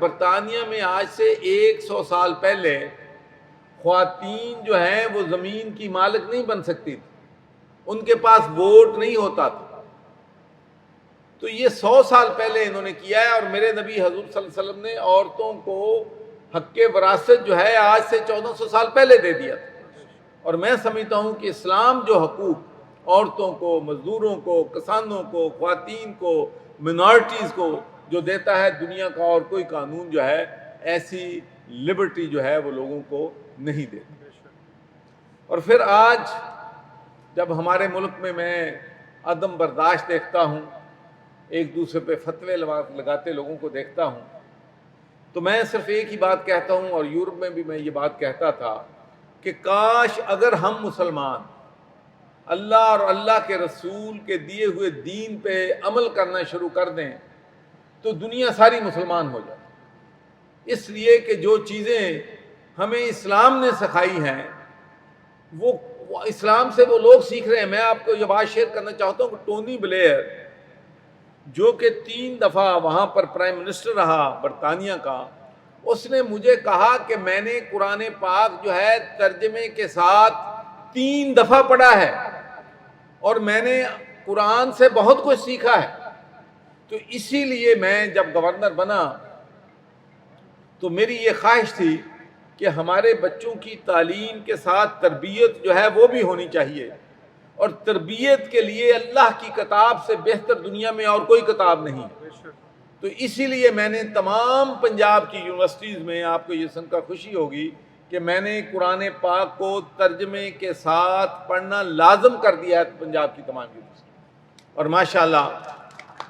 برطانیہ میں آج سے 100 سال پہلے خواتین جو ہیں وہ زمین کی مالک نہیں بن سکتی تھی، ان کے پاس ووٹ نہیں ہوتا تھا۔ تو یہ 100 سال پہلے انہوں نے کیا ہے، اور میرے نبی حضور صلی اللہ علیہ وسلم نے عورتوں کو حق وراثت جو ہے آج سے 1400 سال پہلے دے دیا تھا۔ اور میں سمجھتا ہوں کہ اسلام جو حقوق عورتوں کو، مزدوروں کو، کسانوں کو، خواتین کو، منارٹیز کو جو دیتا ہے، دنیا کا اور کوئی قانون جو ہے ایسی لبرٹی جو ہے وہ لوگوں کو نہیں دیتا۔ اور پھر آج جب ہمارے ملک میں عدم برداشت دیکھتا ہوں، ایک دوسرے پہ فتوے لگاتے لوگوں کو دیکھتا ہوں، تو میں صرف ایک ہی بات کہتا ہوں، اور یورپ میں بھی میں یہ بات کہتا تھا کہ کاش اگر ہم مسلمان اللہ اور اللہ کے رسول کے دیے ہوئے دین پہ عمل کرنا شروع کر دیں تو دنیا ساری مسلمان ہو جائے۔ اس لیے کہ جو چیزیں ہمیں اسلام نے سکھائی ہیں وہ اسلام سے وہ لوگ سیکھ رہے ہیں۔ میں آپ کو یہ بات شیئر کرنا چاہتا ہوں کہ ٹونی بلیئر جو کہ 3 دفعہ وہاں پر پرائم منسٹر رہا برطانیہ کا، اس نے مجھے کہا کہ میں نے قرآن پاک جو ہے ترجمے کے ساتھ 3 دفعہ پڑھا ہے اور میں نے قرآن سے بہت کچھ سیکھا ہے۔ تو اسی لیے میں جب گورنر بنا تو میری یہ خواہش تھی کہ ہمارے بچوں کی تعلیم کے ساتھ تربیت جو ہے وہ بھی ہونی چاہیے، اور تربیت کے لیے اللہ کی کتاب سے بہتر دنیا میں اور کوئی کتاب نہیں۔ تو اسی لیے میں نے تمام پنجاب کی یونیورسٹیز میں، آپ کو یہ سن کر خوشی ہوگی کہ میں نے قرآن پاک کو ترجمے کے ساتھ پڑھنا لازم کر دیا ہے پنجاب کی تمام یونیورسٹی۔ اور ماشاءاللہ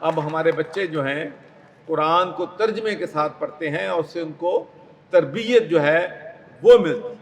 اب ہمارے بچے جو ہیں قرآن کو ترجمے کے ساتھ پڑھتے ہیں، اور اس سے ان کو تربیت جو ہے وہ ملتی ہے۔